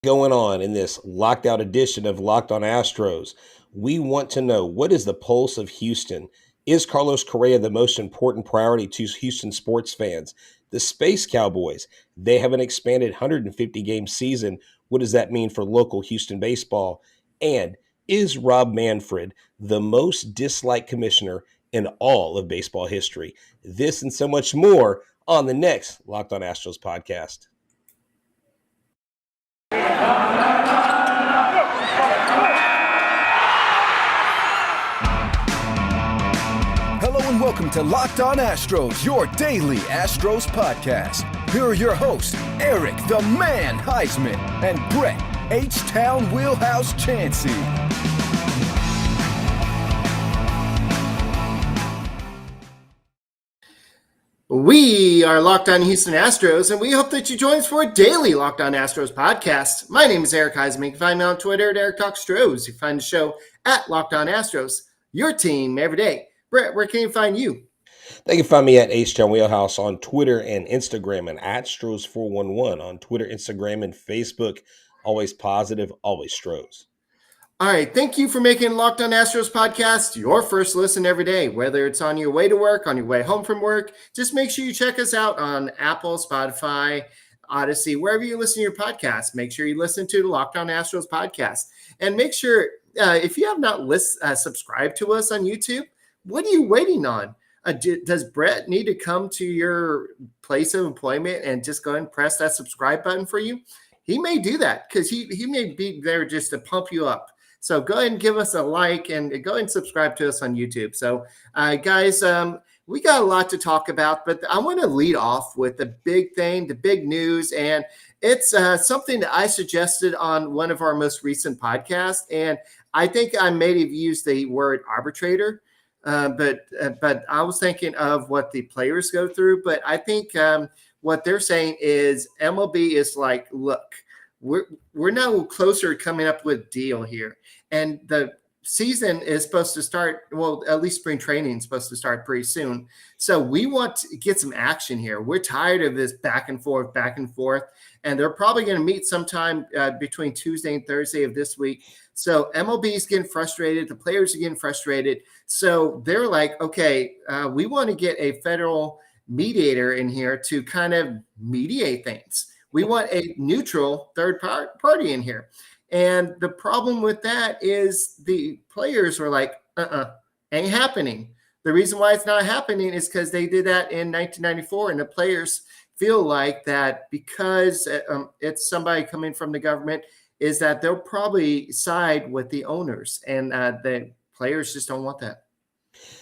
Going on in this locked out edition of Locked on Astros. We want to know, what is the pulse of Houston? Is Carlos Correa the most important priority to Houston sports fans? The Space Cowboys, they have an expanded 150 game season. What does that mean for local Houston baseball? And is Rob Manfred the most disliked commissioner in all of baseball history? This and so much more on the next Locked on Astros podcast. Hello and welcome to Locked on Astros, your daily Astros podcast. Here are your hosts, Eric the Man Heisman and Brett H-Town Wheelhouse Chansey. We are Locked on Houston Astros, and we hope that you join us for a daily Locked on Astros podcast. My name is Eric Heisman. You can find me on Twitter at Eric Talks Stros. You can find the show at Locked on Astros, your team every day. Brett, where can you find you? They can find me at H-Town Wheelhouse on Twitter and Instagram, and at Stros411 on Twitter, Instagram, and Facebook. Always positive, always Stros. All right, thank you for making Locked on Astros podcast your first listen every day. Whether it's on your way to work, on your way home from work, just make sure you check us out on Apple, Spotify, Odyssey, wherever you listen to your podcast. Make sure you listen to the Locked on Astros podcast. And make sure, if you have not subscribed to us on YouTube, what are you waiting on? Does Brett need to come to your place of employment and just go ahead and press that subscribe button for you? He may do that because he may be there just to pump you up. So go ahead and give us a like and go ahead and subscribe to us on YouTube. So, guys, we got a lot to talk about, but I want to lead off with the big thing, the big news, and it's something that I suggested on one of our most recent podcasts, and I think I may have used the word arbitrator, but I was thinking of what the players go through, but I think what they're saying is MLB is like, look, we're now closer to coming up with a deal here. And the season is supposed to start, well, at least spring training is supposed to start pretty soon. So we want to get some action here. We're tired of this back and forth. And they're probably going to meet sometime between Tuesday and Thursday of this week. So MLB is getting frustrated. The players are getting frustrated. So they're like, okay, we want to get a federal mediator in here to kind of mediate things. We want a neutral third party in here. And the problem with that is the players were like, ain't happening. The reason why it's not happening is because they did that in 1994. And the players feel like that because it's somebody coming from the government is that they'll probably side with the owners. And the players just don't want that.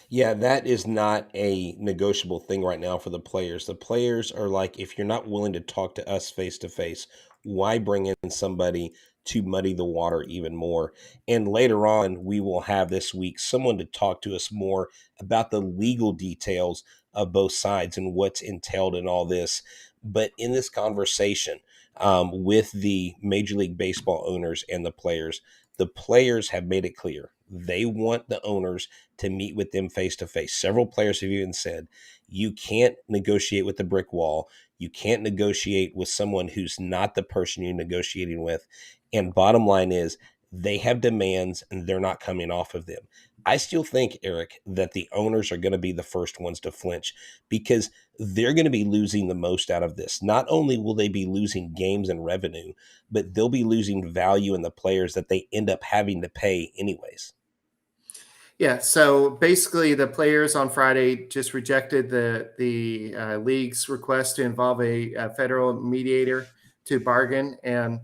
Yeah, that is not a negotiable thing right now for the players. The players are like, if you're not willing to talk to us face to face, why bring in somebody to muddy the water even more? And later on, we will have this week someone to talk to us more about the legal details of both sides and what's entailed in all this. But in this conversation with the Major League Baseball owners and the players have made it clear they want the owners to meet with them face to face. Several players have even said, you can't negotiate with the brick wall. You can't negotiate with someone who's not the person you're negotiating with. And bottom line is, they have demands and they're not coming off of them. I still think, Eric, that the owners are going to be the first ones to flinch because they're going to be losing the most out of this. Not only will they be losing games and revenue, but they'll be losing value in the players that they end up having to pay anyways. Yeah, so basically the players on Friday just rejected the league's request to involve a federal mediator to bargain. And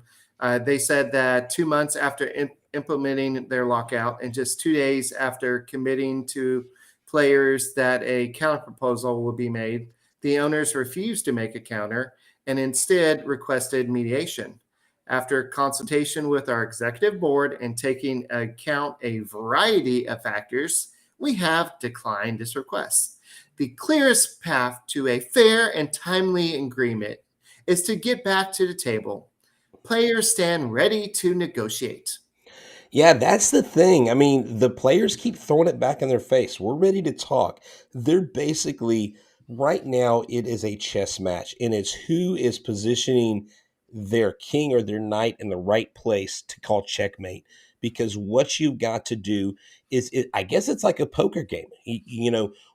they said that 2 months after implementing their lockout and just 2 days after committing to players that a counterproposal will be made, the owners refused to make a counter and instead requested mediation. After consultation with our executive board and taking account a variety of factors, we have declined this request. The clearest path to a fair and timely agreement is to get back to the table. Players stand ready to negotiate. Yeah, that's the thing. I mean, the players keep throwing it back in their face. We're ready to talk. They're basically, right now, it is a chess match, and it's who is positioning their king or their knight in the right place to call checkmate. Because what you've got to do is, I guess it's like a poker game.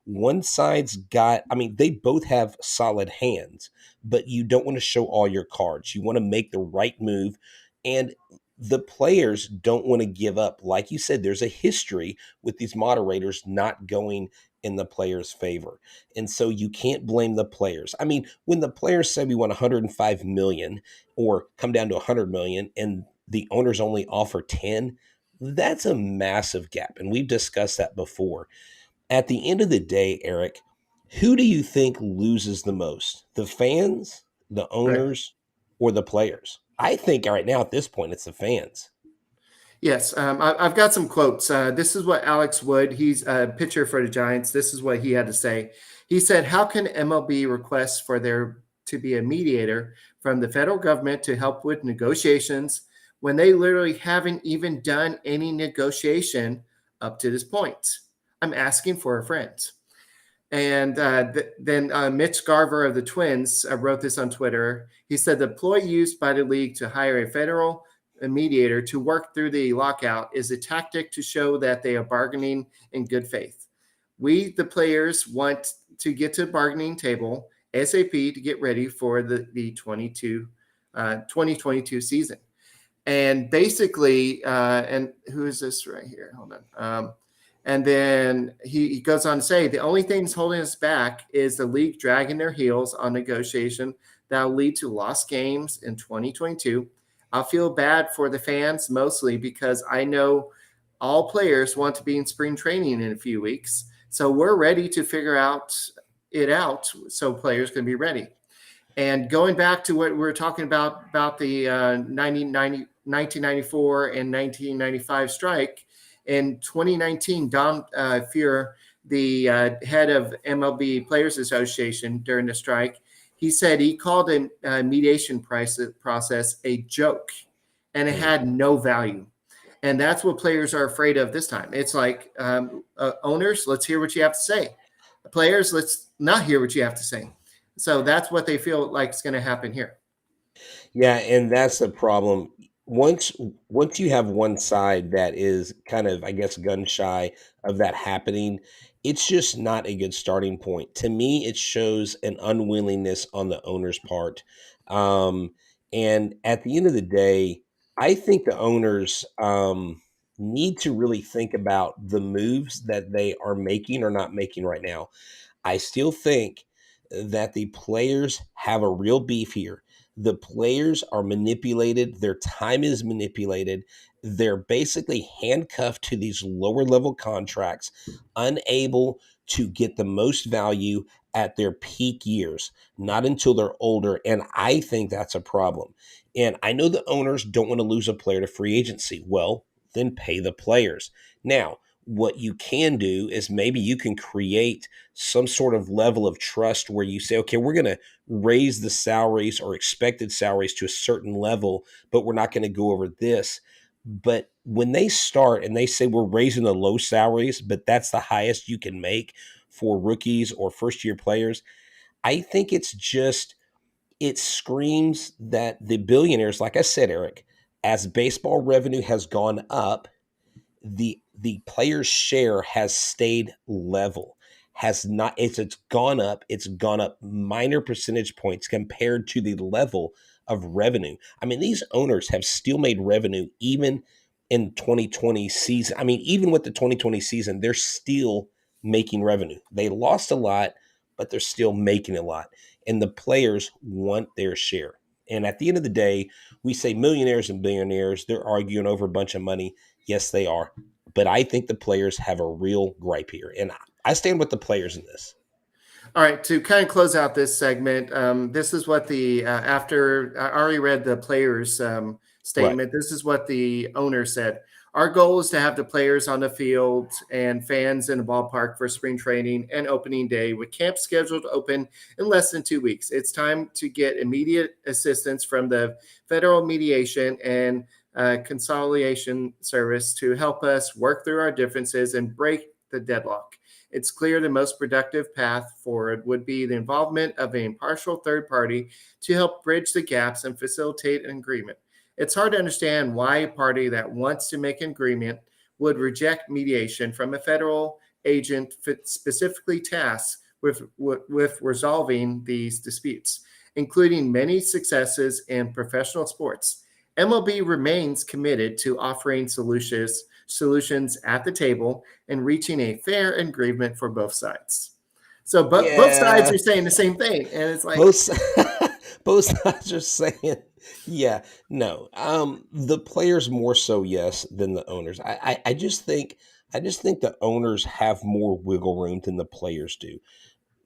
One side's got, I mean, they both have solid hands, but you don't want to show all your cards. You want to make the right move. And the players don't want to give up. Like you said, there's a history with these moderators not going in the players' favor. And so you can't blame the players. I mean, when the players say we want 105 million or come down to 100 million and the owners only offer 10, that's a massive gap. And we've discussed that before. At the end of the day, Eric, who do you think loses the most? The fans, the Right. owners, or the players? I think right now at this point, it's the fans. Yes, I've got some quotes. This is what Alex Wood, he's a pitcher for the Giants. This is what he had to say. He said, "How can MLB request for there to be a mediator from the federal government to help with negotiations when they literally haven't even done any negotiation up to this point? I'm asking for a friend." And then Mitch Garver of the Twins wrote this on Twitter. He said the ploy used by the league to hire a federal mediator to work through the lockout is a tactic to show that they are bargaining in good faith. We, the players, want to get to the bargaining table ASAP to get ready for the 2022 season. And basically, and who is this right here? Hold on. And then he goes on to say, the only thing that's holding us back is the league dragging their heels on negotiation that will lead to lost games in 2022. I'll feel bad for the fans mostly because I know all players want to be in spring training in a few weeks. So we're ready to figure it out so players can be ready. And going back to what we were talking about the 1994 and 1995 strike, in 2019, Don Fuhr, the head of MLB Players Association during the strike, he said he called a mediation process a joke, and it had no value. And that's what players are afraid of this time. It's like, owners, let's hear what you have to say. Players, let's not hear what you have to say. So that's what they feel like is going to happen here. Yeah, and that's the problem. Once you have one side that is kind of, I guess, gun shy of that happening, it's just not a good starting point. To me, it shows an unwillingness on the owner's part. And at the end of the day, I think the owners need to really think about the moves that they are making or not making right now. I still think that the players have a real beef here. The players are manipulated, their time is manipulated. They're basically handcuffed to these lower level contracts, unable to get the most value at their peak years, not until they're older. And I think that's a problem. And I know the owners don't want to lose a player to free agency. Well, then pay the players. Now, what you can do is maybe you can create some sort of level of trust where you say, okay, we're going to raise the salaries or expected salaries to a certain level, but we're not going to go over this. But when they start and they say we're raising the low salaries, but that's the highest you can make for rookies or first year players, I think it screams that the billionaires, like I said, Eric, as baseball revenue has gone up, the player's share has stayed level, has not, it's gone up, it's gone up minor percentage points compared to the level of revenue. I mean, these owners have still made revenue even in 2020 season. I mean, even with the 2020 season, they're still making revenue. They lost a lot, but they're still making a lot. And the players want their share. And at the end of the day, we say millionaires and billionaires, they're arguing over a bunch of money. Yes, they are. But I think the players have a real gripe here. And I stand with the players in this. All right, to kind of close out this segment, this is what after I already read the players' statement, Right. this is what the owner said. Our goal is to have the players on the field and fans in the ballpark for spring training and opening day, with camp scheduled to open in less than 2 weeks. It's time to get immediate assistance from the federal mediation and conciliation service to help us work through our differences and break the deadlock. It's clear the most productive path forward would be the involvement of an impartial third party to help bridge the gaps and facilitate an agreement. It's hard to understand why a party that wants to make an agreement would reject mediation from a federal agent specifically tasked with resolving these disputes, including many successes in professional sports. MLB remains committed to offering solutions at the table and reaching a fair agreement for both sides. So, but both sides Yeah, are saying the same thing, and it's like, both both sides are saying, yeah, no. The players more so, yes, than the owners. I just think the owners have more wiggle room than the players do.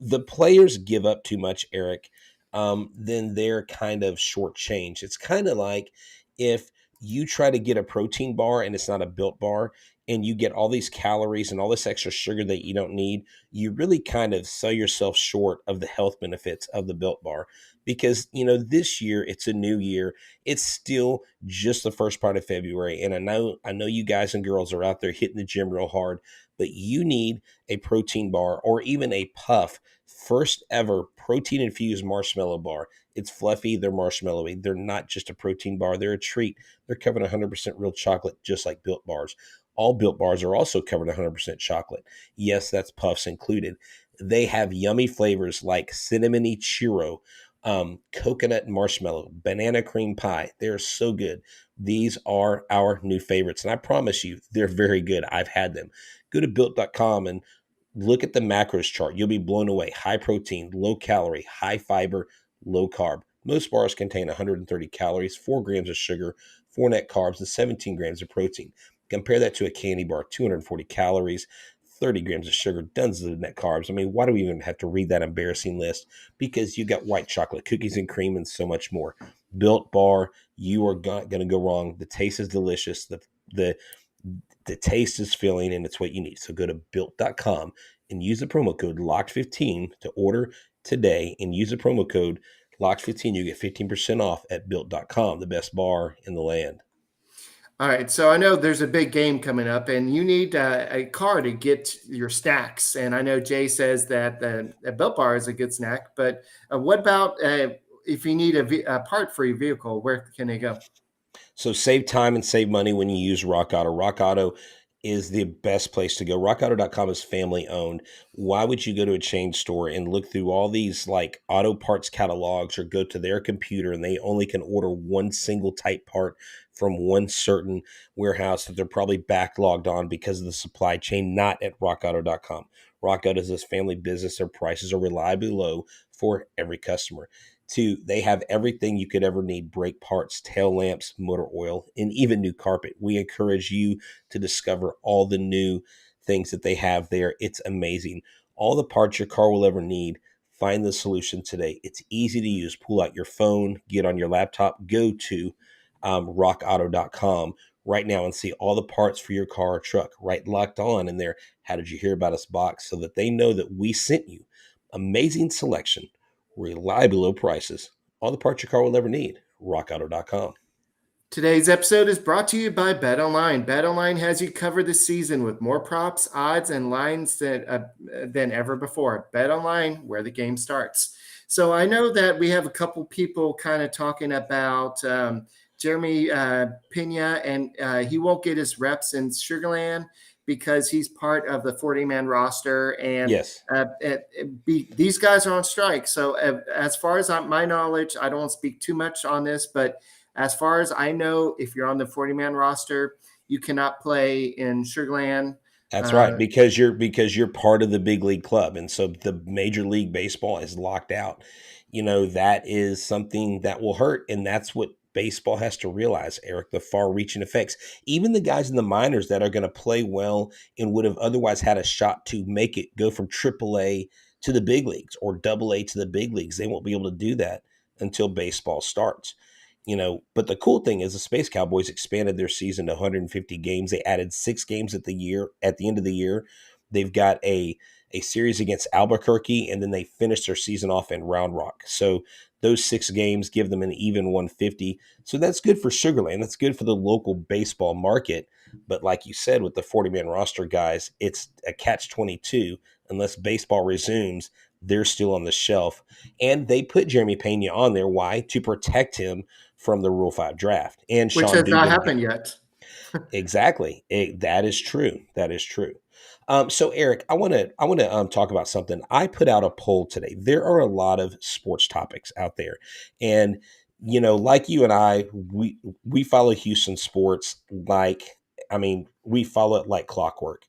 The players give up too much, Eric, then they're kind of shortchanged. It's kind of like if you try to get a protein bar and it's not a built bar, and you get all these calories and all this extra sugar that you don't need, you really kind of sell yourself short of the health benefits of the built bar. Because, this year it's a new year. It's still just the first part of February. And I know you guys and girls are out there hitting the gym real hard, but you need a protein bar or even a puff. First ever protein infused marshmallow bar. It's fluffy, they're marshmallowy. They're not just a protein bar, they're a treat. They're covered in 100% real chocolate, just like Built bars. All Built bars are also covered in 100% chocolate. Yes, that's puffs included. They have yummy flavors like cinnamony churro, coconut marshmallow, banana cream pie. They're so good. These are our new favorites. And I promise you, they're very good. I've had them. Go to built.com and look at the macros chart. You'll be blown away. High protein, low calorie, high fiber, low carb. Most bars contain 130 calories, 4 grams of sugar, 4 net carbs, and 17 grams of protein. Compare that to a candy bar, 240 calories, 30 grams of sugar, dozens of net carbs. I mean, why do we even have to read that embarrassing list? Because you got white chocolate, cookies and cream, and so much more. Built bar, you are not going to go wrong. The taste is delicious. The taste is filling, and it's what you need. So go to built.com and use the promo code LOCKED15 to order today, and use the promo code LOCKED15. You get 15% off at built.com, the best bar in the land. all right, so I know there's a big game coming up, and you need a car to get your snacks. And I know Jay says that a Built Bar is a good snack, but what about if you need a part for your vehicle? Where can they go? So save time and save money when you use Rock Auto. Rock Auto is the best place to go. RockAuto.com is family owned. Why would you go to a chain store and look through all these like auto parts catalogs, or go to their computer and they only can order one single type part from one certain warehouse that they're probably backlogged on because of the supply chain? Not at RockAuto.com. Rock Auto is this family business. Their prices are reliably low for every customer. Two, they have everything you could ever need: brake parts, tail lamps, motor oil, and even new carpet. We encourage you to discover all the new things that they have there. It's amazing. All the parts your car will ever need. Find the solution today. It's easy to use. Pull out your phone, get on your laptop, go to rockauto.com right now and see all the parts for your car or truck. Right, Locked On in there. How did you hear about us box, so that they know that we sent you. Amazing selection, reliably low prices, all the parts your car will ever need. RockAuto.com. Today's episode is brought to you by BetOnline. BetOnline has you covered this season with more props, odds, and lines than ever before. BetOnline, where the game starts. So I know that we have a couple people kind of talking about Jeremy Pena, and he won't get his reps in Sugarland because he's part of the 40-man roster, and Yes. these guys are on strike. So as far as my knowledge, I don't want to speak too much on this, but as far as I know, if you're on the 40-man roster, you cannot play in Sugarland. That's right, because you're part of the big league club, and so the Major League Baseball is locked out. That is something that will hurt, and that's what baseball has to realize, Eric. The far-reaching effects. Even the guys in the minors that are going to play well and would have otherwise had a shot to make it go from AAA to the big leagues or AA to the big leagues, they won't be able to do that until baseball starts. But the cool thing is the Space Cowboys expanded their season to 150 games. They added 6 games at the end of the year. They've got a series against Albuquerque, and then they finished their season off in Round Rock. So those 6 games give them an even 150. So that's good for Sugarland. That's good for the local baseball market. But like you said, with the 40-man roster guys, it's a catch-22. unless baseball resumes, they're still on the shelf. And they put Jeremy Pena on there. Why? To protect him from the Rule 5 draft. And Which Sean has not Dugan. happened yet. Exactly. That is true. That is true. So Eric, I want to talk about something. I put out a poll today. There are a lot of sports topics out there, and like you and I, we follow Houston sports we follow it like clockwork.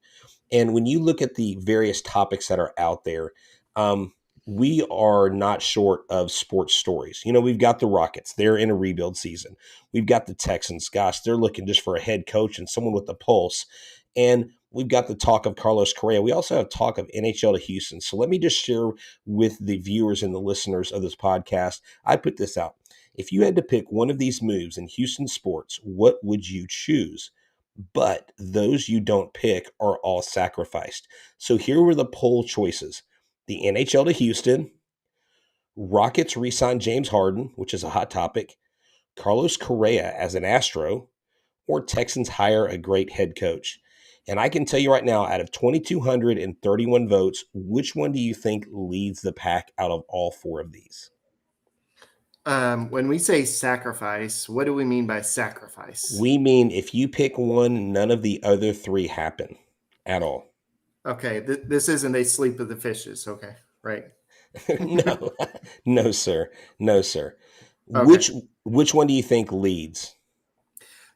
And when you look at the various topics that are out there, um, we are not short of sports stories. We've got the Rockets. They're in a rebuild season. We've got the Texans. Gosh, they're looking just for a head coach and someone with a pulse. And we've got the talk of Carlos Correa. We also have talk of NHL to Houston. So let me just share with the viewers and the listeners of this podcast. I put this out. If you had to pick one of these moves in Houston sports, what would you choose? But those you don't pick are all sacrificed. So here were the poll choices. The NHL to Houston, Rockets re-sign James Harden, which is a hot topic, Carlos Correa as an Astro, or Texans hire a great head coach. And I can tell you right now, out of 2,231 votes, which one do you think leads the pack out of all four of these? When we say sacrifice, what do we mean by sacrifice? We mean if you pick one, none of the other three happen at all. Okay, this isn't a sleep of the fishes. Okay, right. No, no, sir. No, sir. Okay. Which one do you think leads?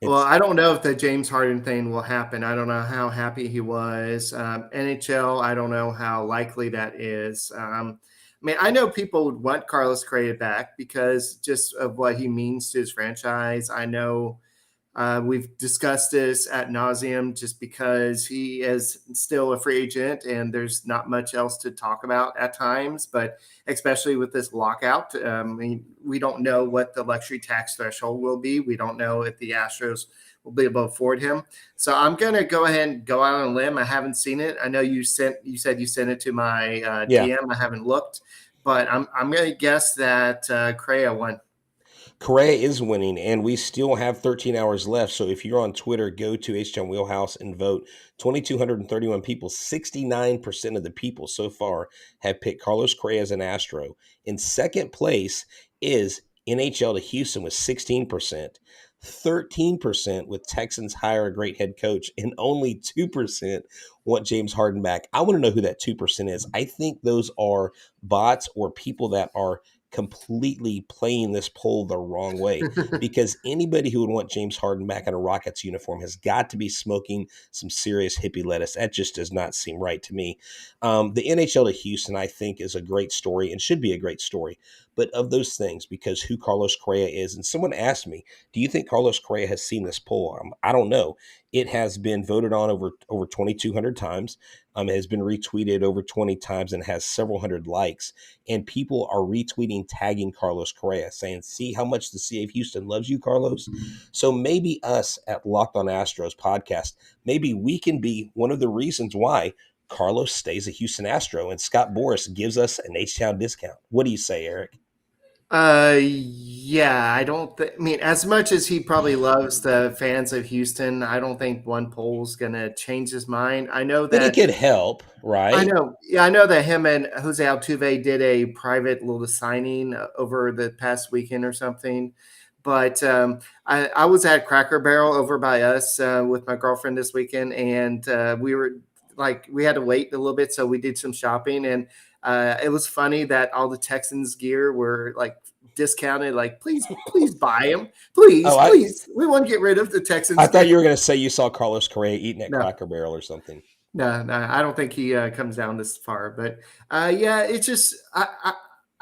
Well, I don't know if the James Harden thing will happen. I don't know how happy he was. NHL, I don't know how likely that is. I know people would want Carlos Correa back because just of what he means to his franchise. I know we've discussed this ad nauseum just because he is still a free agent and there's not much else to talk about at times, but especially with this lockout, we don't know what the luxury tax threshold will be. We don't know if the Astros will be able to afford him. So I'm going to go ahead and go out on a limb. I haven't seen it. I know you said you sent it to my DM. I haven't looked, but I'm going to guess that Correa won. Correa is winning, and we still have 13 hours left. So if you're on Twitter, go to H-Town Wheelhouse and vote. 2,231 people, 69% of the people so far have picked Carlos Correa as an Astro. In second place is NHL to Houston with 16%, 13% with Texans hire a great head coach, and only 2% want James Harden back. I want to know who that 2% is. I think those are bots or people that are completely playing this poll the wrong way, because anybody who would want James Harden back in a Rockets uniform has got to be smoking some serious hippie lettuce. That just does not seem right to me. The NHL to Houston, I think, is a great story and should be a great story. But of those things, because who Carlos Correa is, and someone asked me, do you think Carlos Correa has seen this poll? I don't know. It has been voted on over 2,200 times. It has been retweeted over 20 times and has several hundred likes. And people are retweeting, tagging Carlos Correa, saying, see how much the CA of Houston loves you, Carlos? So maybe us at Locked on Astros podcast, maybe we can be one of the reasons why Carlos stays a Houston Astro and Scott Boras gives us an H-Town discount. What do you say, Eric? Yeah, I don't as much as he probably loves the fans of Houston, I don't think one poll's gonna change his mind. I know But it that could help, right? I know that him and Jose Altuve did a private little signing over the past weekend or something. But I was at Cracker Barrel over by us with my girlfriend this weekend, and we had to wait a little bit, so we did some shopping, and it was funny that all the Texans gear were like discounted. Like, please buy them, please. We want to get rid of the Texans. I thought you were going to say you saw Carlos Correa eating at No. Cracker Barrel or something. No, I don't think he comes down this far. But yeah, it's just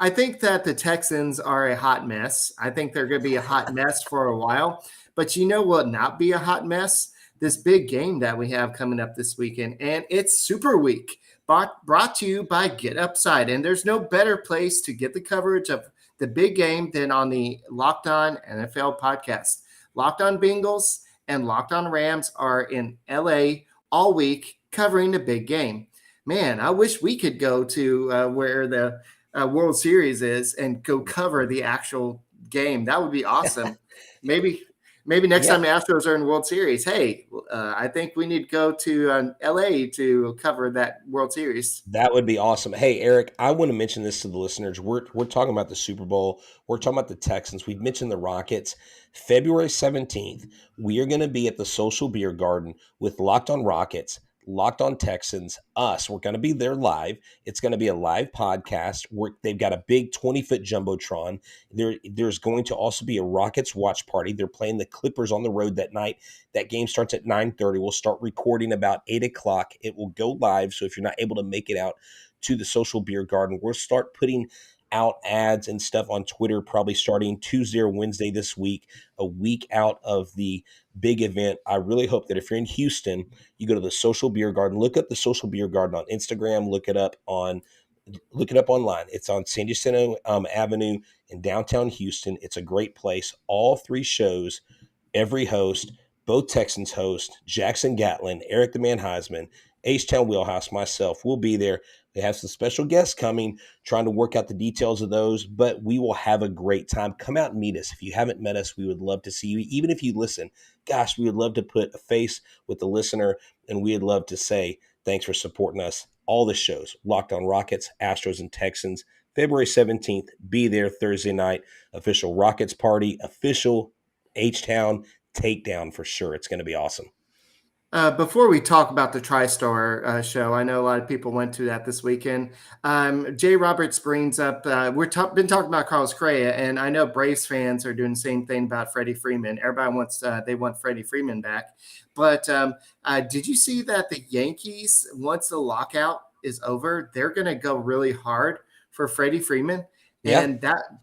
I think that the Texans are a hot mess. I think they're going to be a hot mess for a while. But you know what? Not be a hot mess. This big game that we have coming up this weekend, and it's Super Week, brought to you by Get Upside. And there's no better place to get the coverage of the big game than on the Locked On NFL podcast. Locked On Bengals and Locked On Rams are in LA all week covering the big game. Man, I wish we could go to where the World Series is and go cover the actual game. That would be awesome. Maybe next time the Astros are in World Series, hey, I think we need to go to LA to cover that World Series. That would be awesome. Hey, Eric, I want to mention this to the listeners. We're talking about the Super Bowl. We're talking about the Texans. We've mentioned the Rockets. February 17th, we are going to be at the Social Beer Garden with Locked on Rockets, Locked on Texans, us. We're going to be there live. It's going to be a live podcast. They've got a big 20-foot Jumbotron. There's going to also be a Rockets watch party. They're playing the Clippers on the road that night. That game starts at 9:30. We'll start recording about 8 o'clock. It will go live. So if you're not able to make it out to the Social Beer Garden, we'll start putting out ads and stuff on Twitter, probably starting Tuesday or Wednesday this week, a week out of the big event. I really hope that if you're in Houston, you go to the Social Beer Garden. Look up the Social Beer Garden on Instagram. Look it up online. It's on San Jacinto Avenue in downtown Houston. It's a great place. All three shows, every host, both Texans host, Jackson Gatlin, Eric the Man Heisman, H-Town Wheelhouse, myself, will be there. They have some special guests coming, trying to work out the details of those, but we will have a great time. Come out and meet us. If you haven't met us, we would love to see you. Even if you listen, gosh, we would love to put a face with the listener, and we'd love to say thanks for supporting us. All the shows, Locked on Rockets, Astros, and Texans, February 17th. Be there Thursday night. Official Rockets party, official H-Town takedown for sure. It's going to be awesome. Before we talk about the TriStar show, I know a lot of people went to that this weekend. Jay Roberts brings up, been talking about Carlos Correa, and I know Braves fans are doing the same thing about Freddie Freeman. Everybody they want Freddie Freeman back. But did you see that the Yankees, once the lockout is over, they're going to go really hard for Freddie Freeman? Yeah. And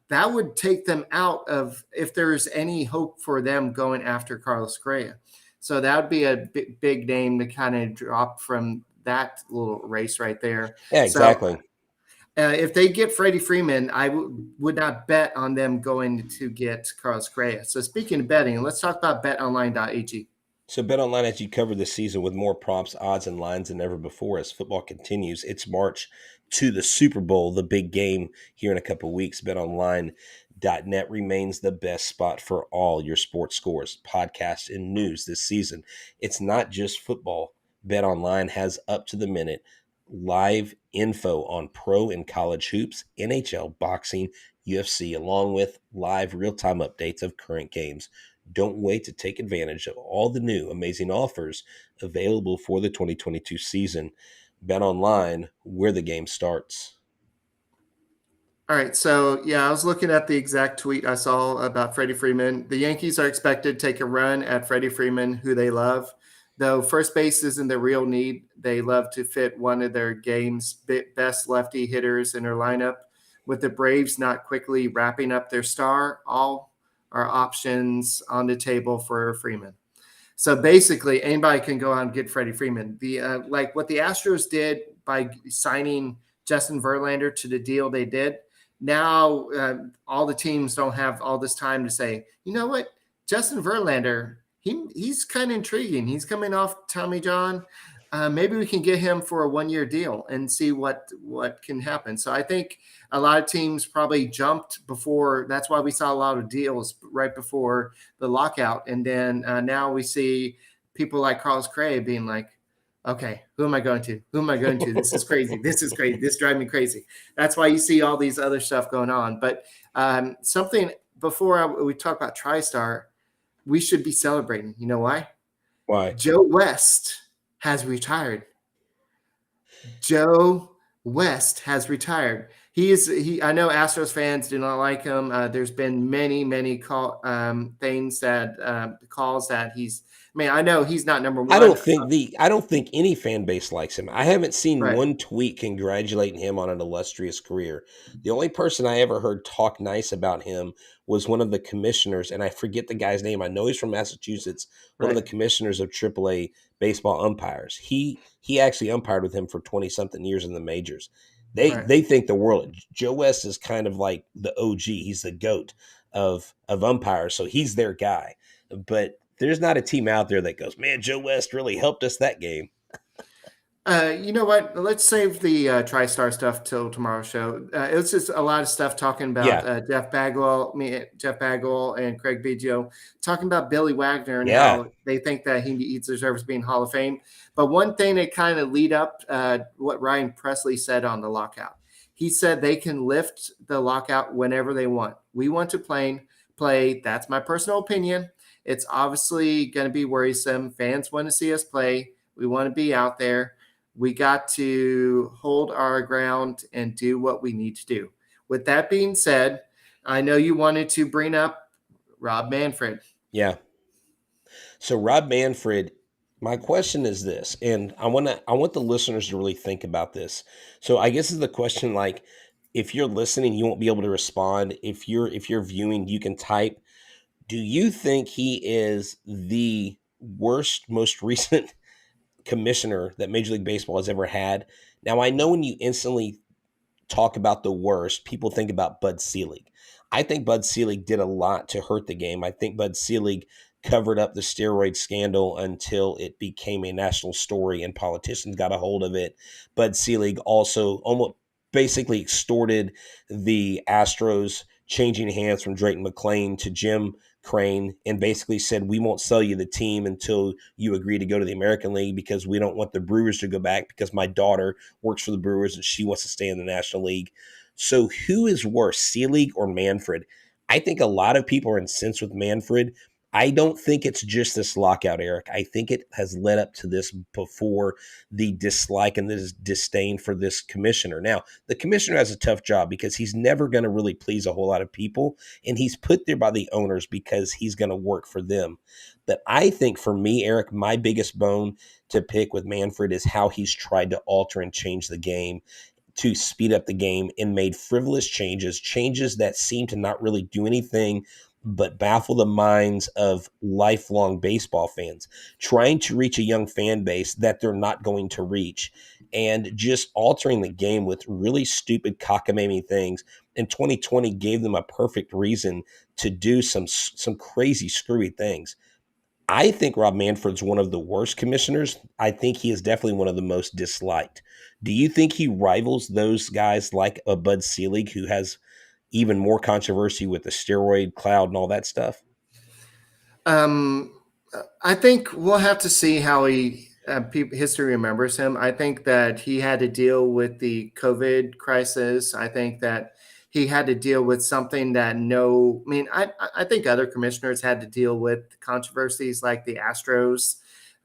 that would take them out of, if there's any hope for them going after Carlos Correa. So that would be a big name to kind of drop from that little race right there. Yeah, exactly. So, if they get Freddie Freeman, I would not bet on them going to get Carlos Correa. So speaking of betting, let's talk about betonline.ag. So BetOnline, as you cover the season with more props, odds, and lines than ever before as football continues its march to the Super Bowl, the big game here in a couple of weeks. BetOnline.net remains the best spot for all your sports scores, podcasts, and news this season. It's not just football. BetOnline has up-to-the-minute live info on pro and college hoops, NHL, boxing, UFC, along with live real-time updates of current games. Don't wait to take advantage of all the new amazing offers available for the 2022 season. Bet online, where the game starts. All right. So, I was looking at the exact tweet I saw about Freddie Freeman. The Yankees are expected to take a run at Freddie Freeman, who they love. Though first base isn't the real need, they love to fit one of their game's best lefty hitters in their lineup. With the Braves not quickly wrapping up their star, all are options on the table for Freeman. So basically, anybody can go out and get Freddie Freeman. The like what the Astros did by signing Justin Verlander to the deal they did. Now all the teams don't have all this time to say, you know what, Justin Verlander, he's kind of intriguing. He's coming off Tommy John. Maybe we can get him for a 1-year deal and see what can happen. So I think a lot of teams probably jumped before. That's why we saw a lot of deals right before the lockout. And then now we see people like Carlos Correa being like, okay, who am I going to? Who am I going to? This is crazy. This is crazy. This drives me crazy. That's why you see all these other stuff going on. But something before we talk about TriStar, we should be celebrating. You know why? Why? Joe West has retired. Joe West has retired. I know Astros fans do not like him. There's been many calls that he's. I mean, I know he's not number one. I don't think any fan base likes him. I haven't seen one tweet congratulating him on an illustrious career. The only person I ever heard talk nice about him was one of the commissioners, and I forget the guy's name. I know he's from Massachusetts. One of the commissioners of AAA baseball umpires. He actually umpired with him for 20-something years in the majors. They think the world. Joe West is kind of like the OG. He's the GOAT of umpires, so he's their guy. But there's not a team out there that goes, man, Joe West really helped us that game. You know what? Let's save the TriStar stuff till tomorrow's show. It's just a lot of stuff talking about Yeah, Jeff Bagwell, and Craig Biggio talking about Billy Wagner and yeah, how they think that he deserves being Hall of Fame. But one thing that kind of lead up what Ryan Presley said on the lockout. He said they can lift the lockout whenever they want. We want to play. That's my personal opinion. It's obviously going to be worrisome. Fans want to see us play. We want to be out there. We got to hold our ground and do what we need to do. With that being said, I know you wanted to bring up Rob Manfred. yeah. So Rob Manfred, my question is this, and I want the listeners to really think about this. So I guess is the question like, if you're listening, you won't be able to respond. If you're viewing, you can type. Do you think he is the worst, most recent commissioner that Major League Baseball has ever had? Now I know when you instantly talk about the worst, people think about Bud Selig. I think Bud Selig did a lot to hurt the game. I think Bud Selig covered up the steroid scandal until it became a national story and politicians got a hold of it. Bud Selig also almost basically extorted the Astros, changing hands from Drayton McClain to Jim Crane, and basically said, we won't sell you the team until you agree to go to the American League because we don't want the Brewers to go back because my daughter works for the Brewers and she wants to stay in the National League. So who is worse, Selig or Manfred? I think a lot of people are incensed with Manfred. I don't think it's just this lockout, Eric. I think it has led up to this before, the dislike and this disdain for this commissioner. Now, the commissioner has a tough job because he's never going to really please a whole lot of people, and he's put there by the owners because he's going to work for them. But I think for me, Eric, my biggest bone to pick with Manfred is how he's tried to alter and change the game to speed up the game and made frivolous changes that seem to not really do anything but baffle the minds of lifelong baseball fans, trying to reach a young fan base that they're not going to reach, and just altering the game with really stupid cockamamie things. And 2020 gave them a perfect reason to do some crazy screwy things. I think Rob Manfred's one of the worst commissioners. I think he is definitely one of the most disliked. Do you think he rivals those guys like a Bud Selig, who has even more controversy with the steroid cloud and all that stuff? Um, I think we'll have to see how history remembers him. I think that he had to deal with the COVID crisis. I think that he had to deal with something that I think other commissioners had to deal with controversies like the Astros,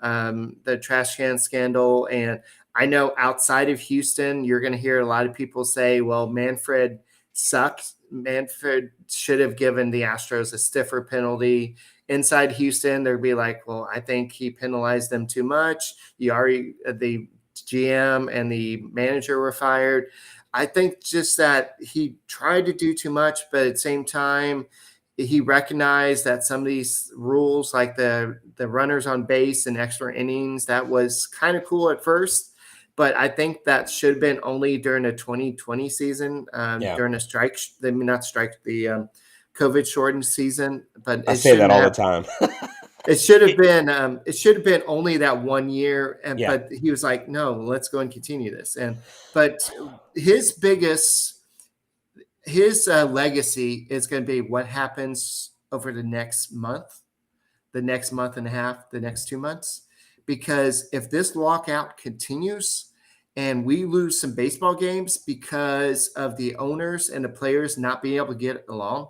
the trash can scandal. And I know outside of Houston, you're going to hear a lot of people say, well, Manfred sucked. Manfred should have given the Astros a stiffer penalty. Inside Houston, they'd be like, well, I think he penalized them too much. The GM and the manager were fired. I think just that he tried to do too much, but at the same time, he recognized that some of these rules, like the runners on base and extra innings, that was kind of cool at first. But I think that should have been only during the 2020 season, Yeah, during a strike. I mean, not strike, the COVID shortened season, but I it say that shouldn't all the have. time. It should have been. It should have been only that 1 year, and Yeah, but he was like, "No, let's go and continue this." But his biggest his legacy is going to be what happens over the next month and a half, the next 2 months. Because if this lockout continues and we lose some baseball games because of the owners and the players not being able to get along,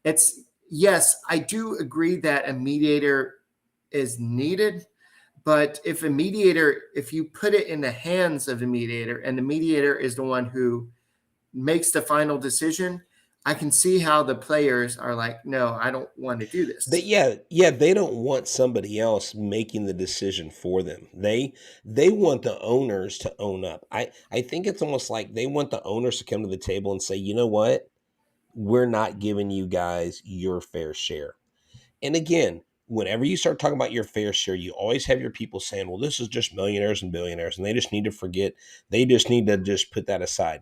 it's yes, I do agree that a mediator is needed. But if you put it in the hands of the mediator and the mediator is the one who makes the final decision, I can see how the players are like, no, I don't want to do they, this. yeah, they don't want somebody else making the decision for them. They want the owners to own up. I think it's almost like they want the owners to come to the table and say, you know what, we're not giving you guys your fair share. And again, whenever you start talking about your fair share, you always have your people saying, well, this is just millionaires and billionaires, and they just need to forget, they just need to just put that aside.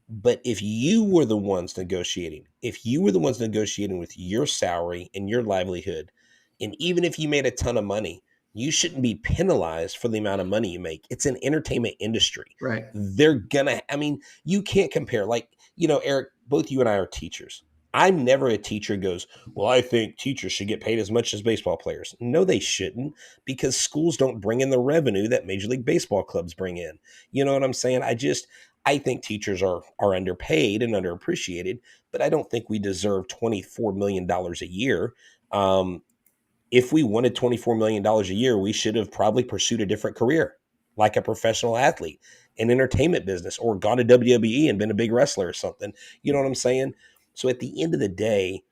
But if you were the ones negotiating, with your salary and your livelihood, and even if you made a ton of money, You shouldn't be penalized for the amount of money you make. It's an entertainment industry. Right. They're gonna, I mean, you can't compare. Like, Eric, both you and I are teachers. I'm never a teacher who goes, well, I think teachers should get paid as much as baseball players. No, they shouldn't, because schools don't bring in the revenue that Major League Baseball clubs bring in. You know what I'm saying? I think teachers are underpaid and underappreciated, but I don't think we deserve $24 million a year. If we wanted $24 million a year, we should have probably pursued a different career, like a professional athlete, an entertainment business, or gone to WWE and been a big wrestler or something. You know what I'm saying? So at the end of the day,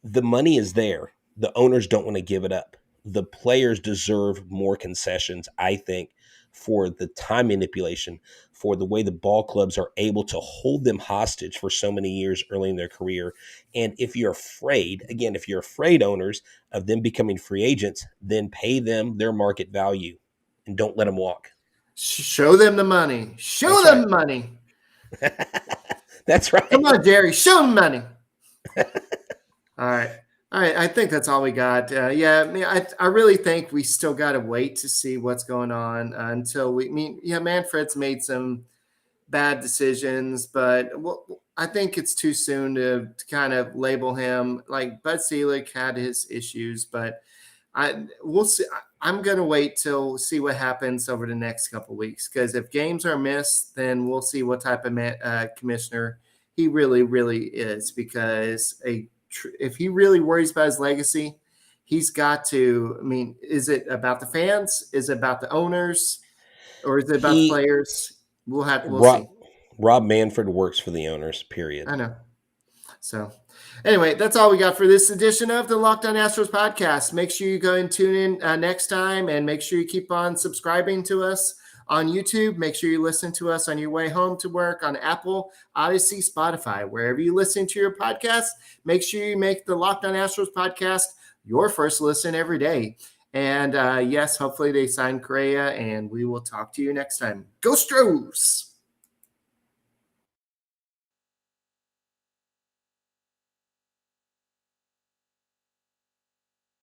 the money is there. The owners don't want to give it up. The players deserve more concessions, I think, for the time manipulation, for the way the ball clubs are able to hold them hostage for so many years early in their career. And if you're afraid, again, if you're afraid, owners, of them becoming free agents, then pay them their market value and don't let them walk. Show them the money. Show That's them right. money. That's right. Come on, Jerry. Show them money. All right. I think that's all we got. Yeah, I mean, I really think we still got to wait to see what's going on until Manfred's made some bad decisions, but I think it's too soon to kind of label him. Like Bud Selig had his issues, but we'll see. I'm going to wait till see what happens over the next couple of weeks, because if games are missed, then we'll see what type of commissioner he really, really is, because if he really worries about his legacy, he's got to, I mean, is it about the fans? Is it about the owners? Or is it about the players? We'll see. Rob Manfred works for the owners, period. I know. So anyway, that's all we got for this edition of the Locked On Astros podcast. Make sure you go and tune in next time, and make sure you keep on subscribing to us on YouTube. Make sure you listen to us on your way home to work on Apple, Odyssey, Spotify, wherever you listen to your podcast. Make sure you make the Locked On Astros podcast your first listen every day. And yes, hopefully they sign Correa, and we will talk to you next time. Go Astros!